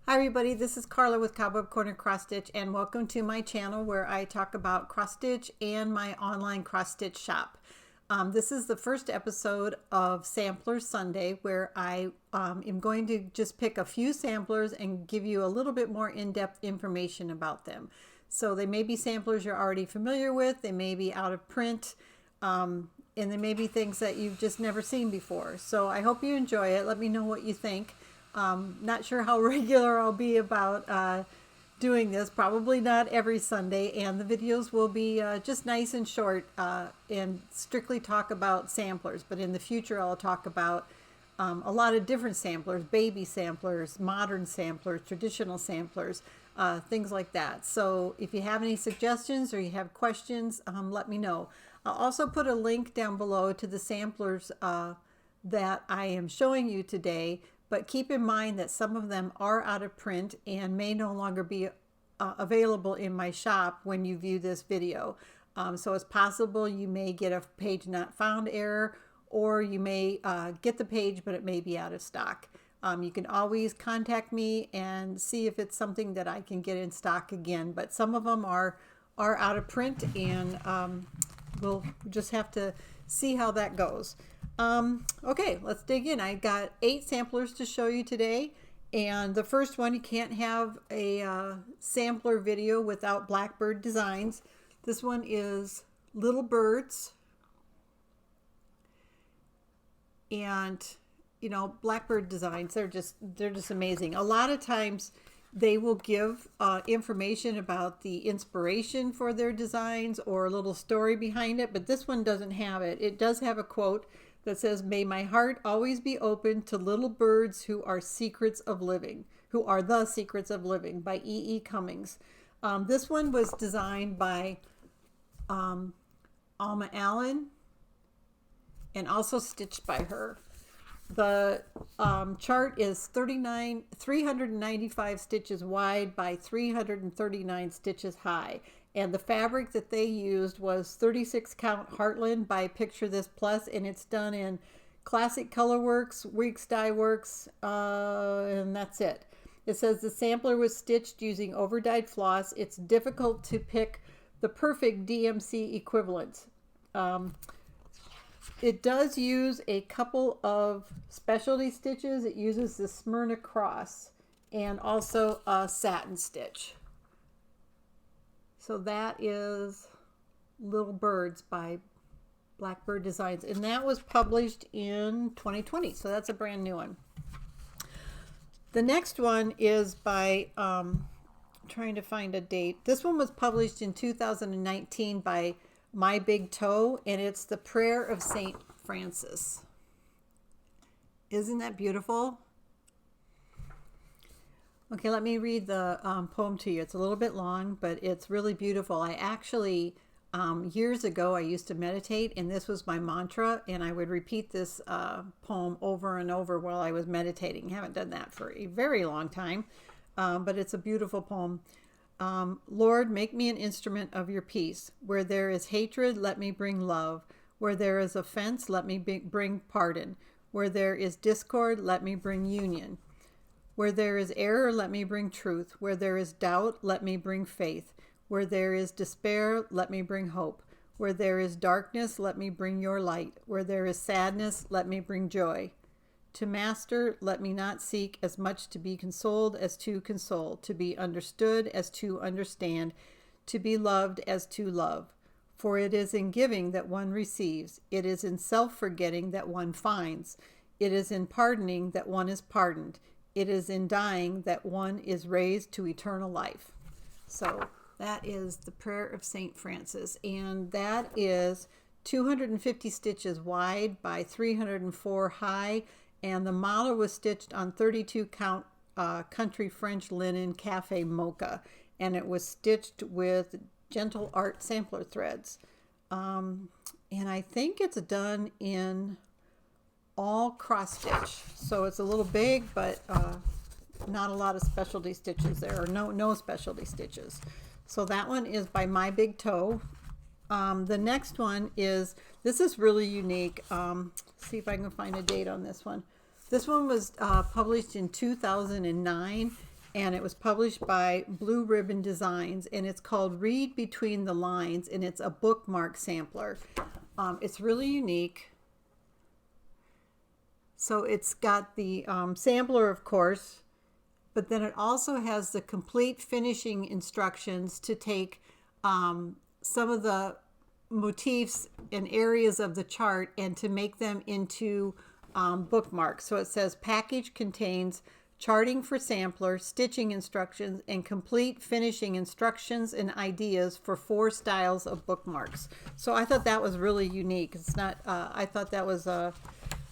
Hi everybody, this is Carla with Cobweb Corner Cross Stitch, and welcome to my channel where I talk about cross stitch and my online cross stitch shop. This is the first episode of Sampler Sunday, where I am going to just pick a few samplers and give you a little bit more in-depth information about them. So they may be samplers you're already familiar with, they may be out of print, and they may be things that you've just never seen before. So I hope you enjoy it. Let me know what you think. Not sure how regular I'll be about doing this, probably not every Sunday, and the videos will be just nice and short and strictly talk about samplers, but in the future I'll talk about a lot of different samplers, baby samplers, modern samplers, traditional samplers, things like that. So if you have any suggestions or you have questions, let me know. I'll also put a link down below to the samplers that I am showing you today. But keep in mind that some of them are out of print and may no longer be available in my shop when you view this video. So it's possible you may get a page not found error, or you may get the page but it may be out of stock. You can always contact me and see if it's something that I can get in stock again. But some of them are out of print, and we'll just have to see how that goes. Okay, let's dig in. I got 8 samplers to show you today, and the first one, you can't have a sampler video without Blackbird designs. This one is little birds, and you know, Blackbird designs, they're just amazing. A lot of times they will give information about the inspiration for their designs or a little story behind it, but this one doesn't have it. It does have a quote that says, "May my heart always be open to little birds who are secrets of living, who are the secrets of living," by E.E. Cummings. This one was designed by Alma Allen and also stitched by her. The chart is 395 stitches wide by 339 stitches high. And the fabric that they used was 36 count Heartland by Picture This Plus, and it's done in Classic Colorworks, Weeks Dye Works, and that's it. It says the sampler was stitched using over-dyed floss. It's difficult to pick the perfect DMC equivalent. It does use a couple of specialty stitches. It uses the Smyrna Cross and also a satin stitch. So that is Little Birds by Blackbird Designs, and that was published in 2020, so that's a brand new one. The next one is by, trying to find a date. This one was published in 2019 by My Big Toe, and it's the Prayer of St. Francis. Isn't that beautiful? Okay, let me read the poem to you. It's a little bit long, but it's really beautiful. I actually, years ago, I used to meditate, and this was my mantra, and I would repeat this poem over and over while I was meditating. I haven't done that for a very long time, but it's a beautiful poem. Lord, make me an instrument of your peace. Where there is hatred, let me bring love. Where there is offense, let me bring pardon. Where there is discord, let me bring union. Where there is error, let me bring truth. Where there is doubt, let me bring faith. Where there is despair, let me bring hope. Where there is darkness, let me bring your light. Where there is sadness, let me bring joy. To master, let me not seek as much to be consoled as to console, to be understood as to understand, to be loved as to love. For it is in giving that one receives. It is in self-forgetting that one finds. It is in pardoning that one is pardoned. It is in dying that one is raised to eternal life. So that is the Prayer of St. Francis, and that is 250 stitches wide by 304 high, and the model was stitched on 32 count country French linen cafe mocha, and it was stitched with Gentle Art sampler threads. And I think it's done in all cross stitch, so it's a little big, but not a lot of specialty stitches there, or no specialty stitches. So that one is by My Big Toe. The next one is, this is really unique. See if I can find a date on this one. This one was published in 2009, and it was published by Blue Ribbon Designs, and it's called Read Between the Lines, and it's a bookmark sampler. It's really unique. So it's got the sampler, of course, but then it also has the complete finishing instructions to take some of the motifs and areas of the chart and to make them into bookmarks. So it says package contains charting for sampler, stitching instructions, and complete finishing instructions and ideas for 4 styles of bookmarks. So I thought that was really unique. It's not, I thought that was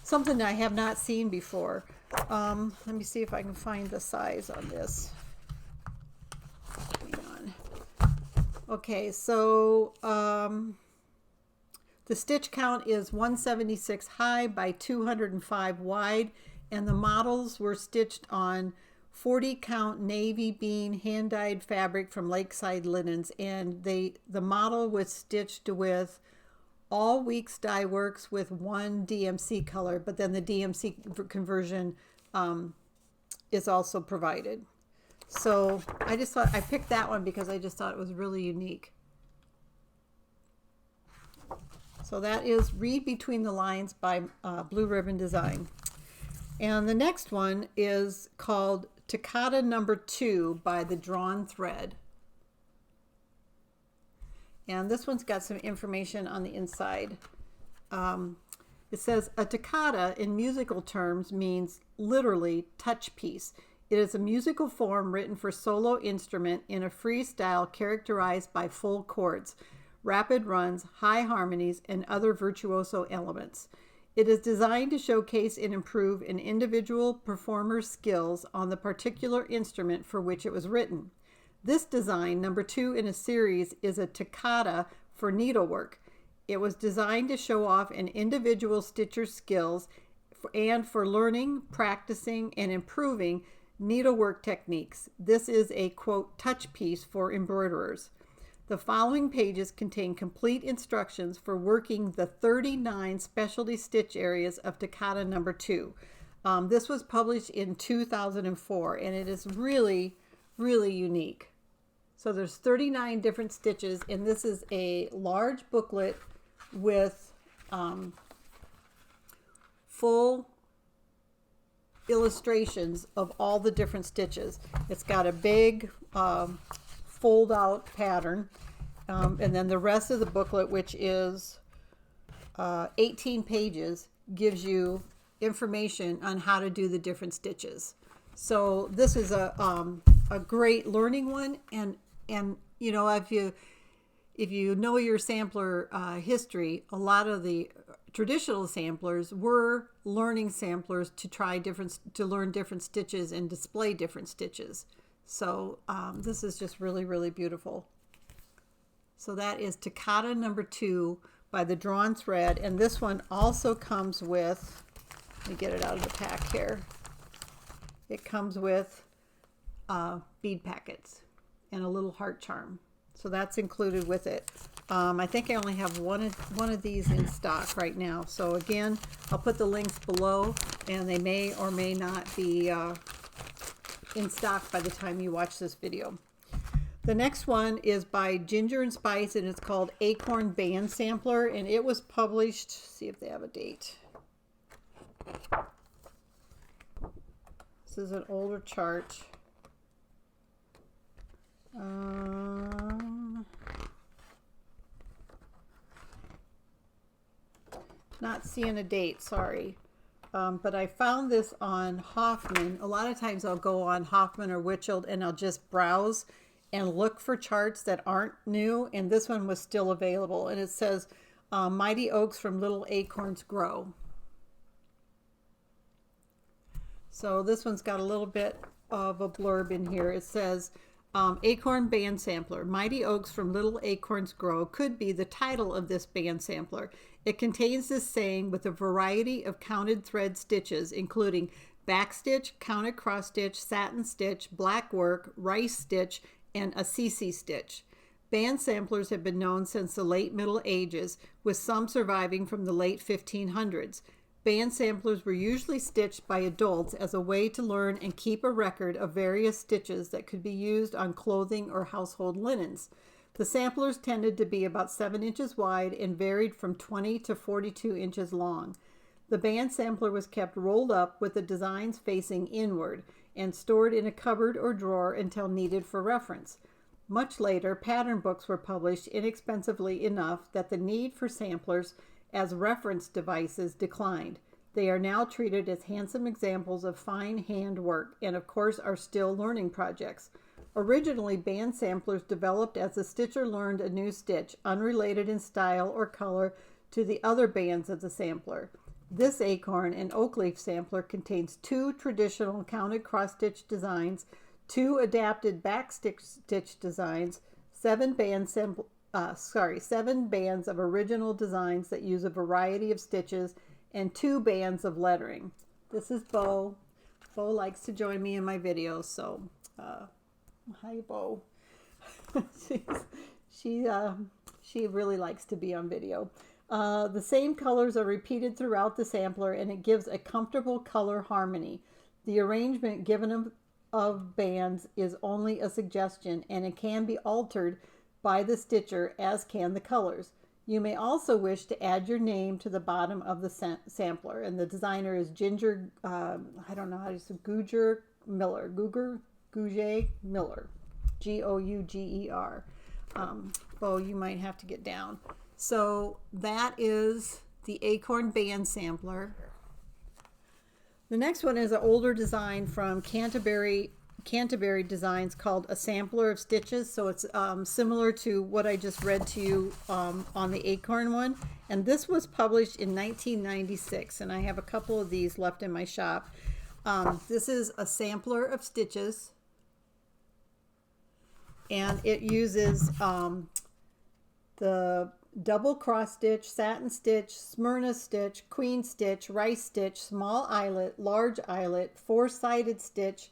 something I have not seen before. Let me see if I can find the size on this. Hang on. Okay, so the stitch count is 176 high by 205 wide, and the models were stitched on 40 count navy bean hand dyed fabric from Lakeside Linens, and the model was stitched with all Weeks Dye Works with 1 DMC color, but then the DMC conversion is also provided. So I just thought, I picked that one because I just thought it was really unique. So that is Read Between the Lines by Blue Ribbon Design. And the next one is called Takata Number 2 by the Drawn Thread. And this one's got some information on the inside. It says, a toccata in musical terms means literally touch piece. It is a musical form written for solo instrument in a free style characterized by full chords, rapid runs, high harmonies, and other virtuoso elements. It is designed to showcase and improve an individual performer's skills on the particular instrument for which it was written. This design, number 2 in a series, is a toccata for needlework. It was designed to show off an individual stitcher's skills and for learning, practicing, and improving needlework techniques. This is a, quote, touch piece for embroiderers. The following pages contain complete instructions for working the 39 specialty stitch areas of Takata Number 2. This was published in 2004, and it is really, really unique. So there's 39 different stitches, and this is a large booklet with full illustrations of all the different stitches. It's got a big fold out pattern, and then the rest of the booklet, which is 18 pages, gives you information on how to do the different stitches. So this is a great learning one, and you know, if you know your sampler history, a lot of the traditional samplers were learning samplers to learn different stitches and display different stitches. So this is just really, really beautiful. So that is Takata Number 2 by the Drawn Thread, and this one also comes with, let me get it out of the pack here. It comes with bead packets and a little heart charm. So that's included with it. I think I only have one of these in stock right now. So again, I'll put the links below, and they may or may not be in stock by the time you watch this video. The next one is by Ginger and Spice, and it's called Acorn Band Sampler, and it was published, see if they have a date. This is an older chart. Not seeing a date, sorry. But I found this on Hoffman. A lot of times I'll go on Hoffman or Witcheld and I'll just browse and look for charts that aren't new, and this one was still available, and it says Mighty Oaks from Little Acorns Grow. So this one's got a little bit of a blurb in here. It says Acorn Band Sampler, Mighty Oaks from Little Acorns Grow could be the title of this band sampler. It contains this saying with a variety of counted thread stitches, including backstitch, counted cross stitch, satin stitch, black work, rice stitch, and a CC stitch. Band samplers have been known since the late Middle Ages, with some surviving from the late 1500s. band samplers were usually stitched by adults as a way to learn and keep a record of various stitches that could be used on clothing or household linens. The samplers tended to be about 7 inches wide and varied from 20 to 42 inches long. The band sampler was kept rolled up with the designs facing inward and stored in a cupboard or drawer until needed for reference. Much later, pattern books were published inexpensively enough that the need for samplers as reference devices declined. They are now treated as handsome examples of fine handwork and of course are still learning projects. Originally, band samplers developed as the stitcher learned a new stitch, unrelated in style or color to the other bands of the sampler. This Acorn and oak leaf sampler contains 2 traditional counted cross-stitch designs, 2 adapted back stitch designs, 7 bands of original designs that use a variety of stitches, and 2 bands of lettering. This is Bo. Bo likes to join me in my videos, so hi, Bo. She really likes to be on video. The same colors are repeated throughout the sampler, and it gives a comfortable color harmony. The arrangement given of bands is only a suggestion, and it can be altered by the stitcher, as can the colors. You may also wish to add your name to the bottom of the sampler, and the designer is Ginger, I don't know how to say, Gouger Miller, Gouger Miller, Gouger. Bo, you might have to get down. So that is the Acorn band sampler. The next one is an older design from Canterbury Designs called A Sampler of Stitches. So it's similar to what I just read to you on the Acorn one. And this was published in 1996, and I have a couple of these left in my shop. This is A Sampler of Stitches, and it uses the double cross stitch, satin stitch, Smyrna stitch, queen stitch, rice stitch, small eyelet, large eyelet, 4-sided stitch,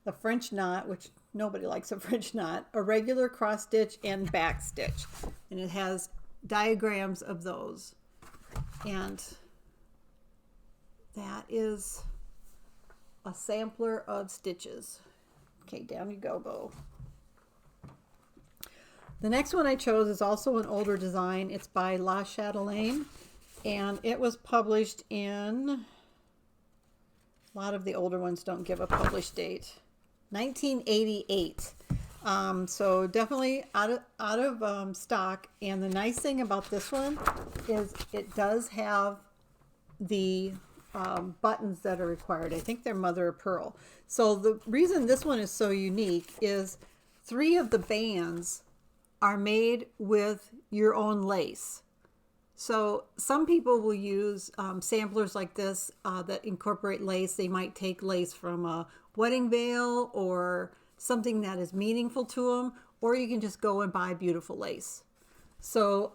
the French knot, which nobody likes a French knot, a regular cross stitch, and back stitch. And it has diagrams of those. And that is a sampler of stitches. Okay, down you go, Bo. The next one I chose is also an older design. It's by La Chatelaine, and it was published in, a lot of the older ones don't give a published date, 1988. So definitely out of stock. And the nice thing about this one is it does have the buttons that are required. I think they're mother of pearl. So the reason this one is so unique is 3 of the bands are made with your own lace. So some people will use samplers like this that incorporate lace. They might take lace from a wedding veil or something that is meaningful to them, or you can just go and buy beautiful lace. So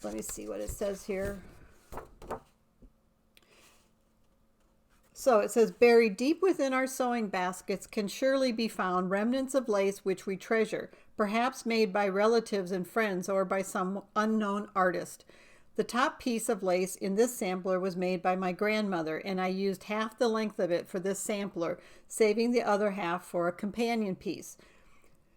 let me see what it says here. So it says, buried deep within our sewing baskets can surely be found remnants of lace which we treasure, perhaps made by relatives and friends or by some unknown artist. The top piece of lace in this sampler was made by my grandmother, and I used half the length of it for this sampler, saving the other half for a companion piece.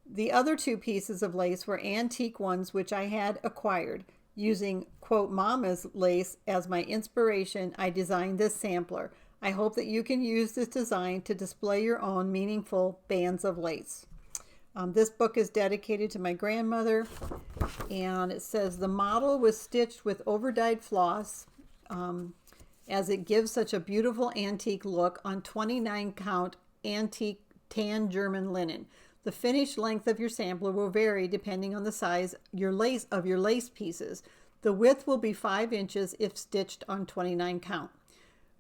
The other 2 pieces of lace were antique ones which I had acquired. Using, quote, Mama's lace as my inspiration, I designed this sampler. I hope that you can use this design to display your own meaningful bands of lace. This book is dedicated to my grandmother, and it says the model was stitched with overdyed floss as it gives such a beautiful antique look on 29 count antique tan German linen. The finished length of your sampler will vary depending on the size of your lace pieces. The width will be 5 inches if stitched on 29 count.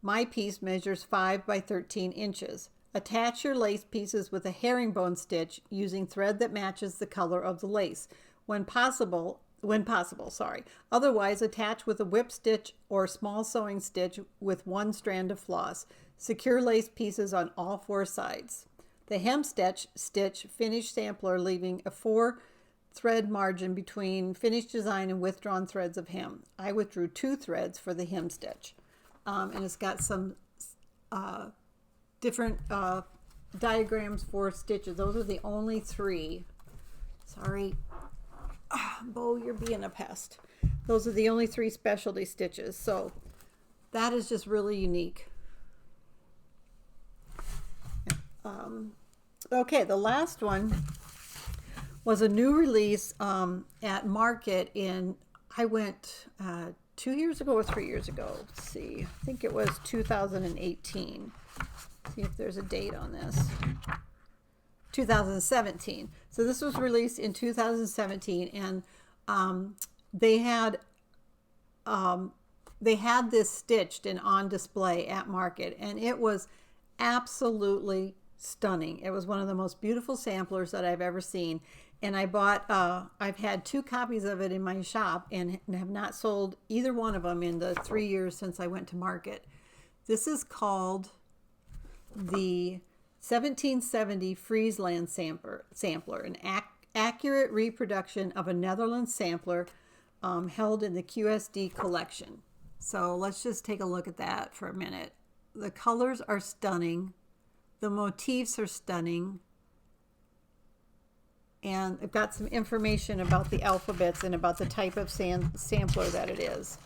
My piece measures 5 by 13 inches. Attach your lace pieces with a herringbone stitch using thread that matches the color of the lace. When possible, Otherwise, attach with a whip stitch or small sewing stitch with 1 strand of floss. Secure lace pieces on all 4 sides. The hem stitch finish sampler leaving a 4 thread margin between finished design and withdrawn threads of hem. I withdrew 2 threads for the hem stitch. And it's got some different diagrams for stitches. Those are the only 3. Sorry, Bo, you're being a pest. Those are the only 3 specialty stitches. So that is just really unique. Okay, the last one was a new release at Market I went 2 years ago or 3 years ago. Let's see. I think it was 2018. See if there's a date on this. 2017. So this was released in 2017, and they had this stitched and on display at Market, and it was absolutely stunning. It was one of the most beautiful samplers that I've ever seen. And I bought, I've had 2 copies of it in my shop and have not sold either one of them in the 3 years since I went to Market. This is called the 1770 Friesland Sampler, an accurate reproduction of a Netherlands sampler held in the QSD collection. So let's just take a look at that for a minute. The colors are stunning. The motifs are stunning. And I've got some information about the alphabets and about the type of sampler that it is.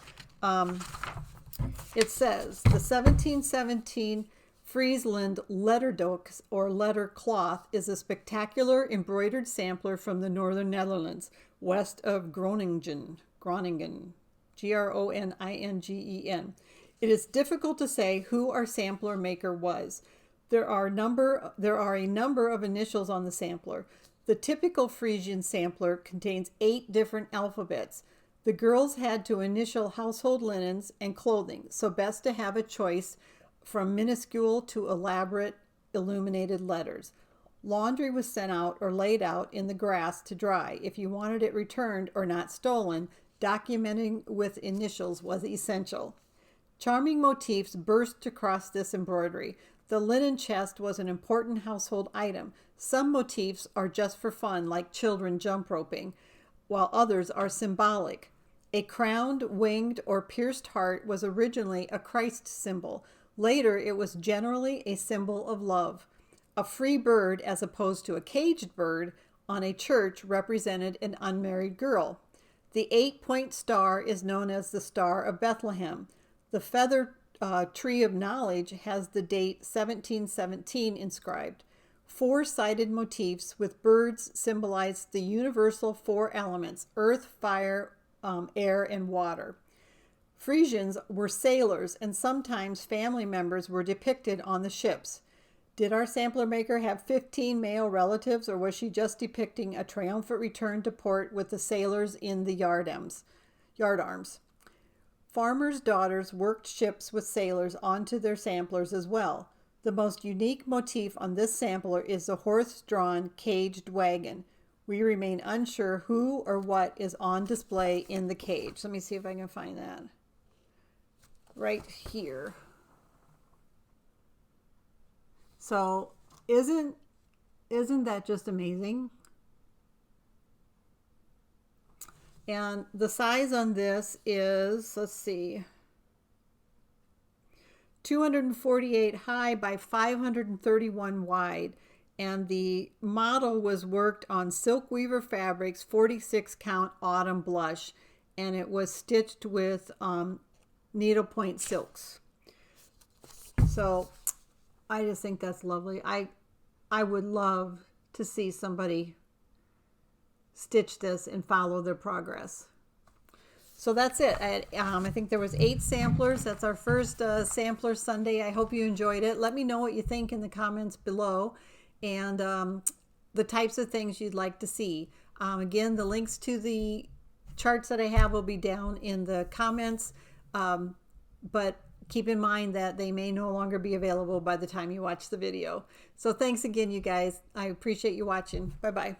It says, the 1717 Friesland Letterdoek or letter cloth is a spectacular embroidered sampler from the northern Netherlands, west of Groningen, Groningen. It is difficult to say who our sampler maker was. There are a number of initials on the sampler. The typical Frisian sampler contains 8 different alphabets. The girls had to initial household linens and clothing, so best to have a choice from minuscule to elaborate illuminated letters. Laundry was sent out or laid out in the grass to dry. If you wanted it returned or not stolen, documenting with initials was essential. Charming motifs burst across this embroidery. The linen chest was an important household item. Some motifs are just for fun, like children jump roping, while others are symbolic. A crowned, winged, or pierced heart was originally a Christ symbol. Later, it was generally a symbol of love. A free bird, as opposed to a caged bird, on a church represented an unmarried girl. The 8-point star is known as the Star of Bethlehem. The feather tree of knowledge has the date 1717 inscribed. 4-sided motifs with birds symbolize the universal 4 elements: earth, fire, air, and water. Frisians were sailors, and sometimes family members were depicted on the ships. Did our sampler maker have 15 male relatives, or was she just depicting a triumphant return to port with the sailors in the yardarms? Farmers' daughters worked ships with sailors onto their samplers as well. The most unique motif on this sampler is the horse-drawn caged wagon. We remain unsure who or what is on display in the cage. Let me see if I can find that. Right here. So isn't that just amazing? And the size on this is, let's see, 248 high by 531 wide. And the model was worked on silk weaver fabrics, 46 count autumn blush, and it was stitched with needlepoint silks. So I just think that's lovely. I would love to see somebody stitch this and follow their progress. So that's it. I think there was 8 samplers. That's our first Sampler Sunday. I hope you enjoyed it. Let me know what you think in the comments below, and the types of things you'd like to see. Again, the links to the charts that I have will be down in the comments, but keep in mind that they may no longer be available by the time you watch the video. So thanks again, you guys. I appreciate you watching. Bye-bye.